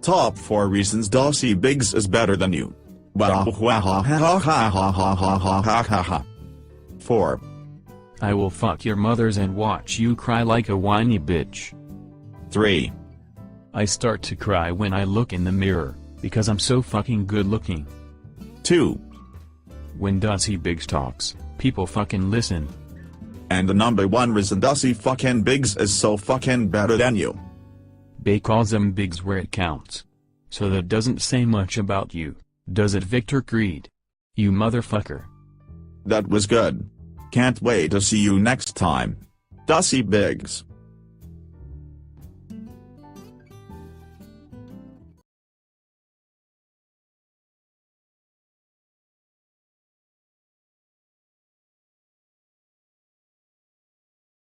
Top 4 reasons Dossie Biggs is better than you. 4. I will fuck your mothers and watch you cry like a whiny bitch. 3. I start to cry when I look in the mirror, because I'm so fucking good looking. 2. When Dossie Biggs talks, people fucking listen. And the number 1 reason Dossie fucking Biggs is so fucking better than you. Because I'm Biggs where it counts. So that doesn't say much about you, does it, Victor Creed? You motherfucker. That was good. Can't wait to see you next time. Dossie Biggs.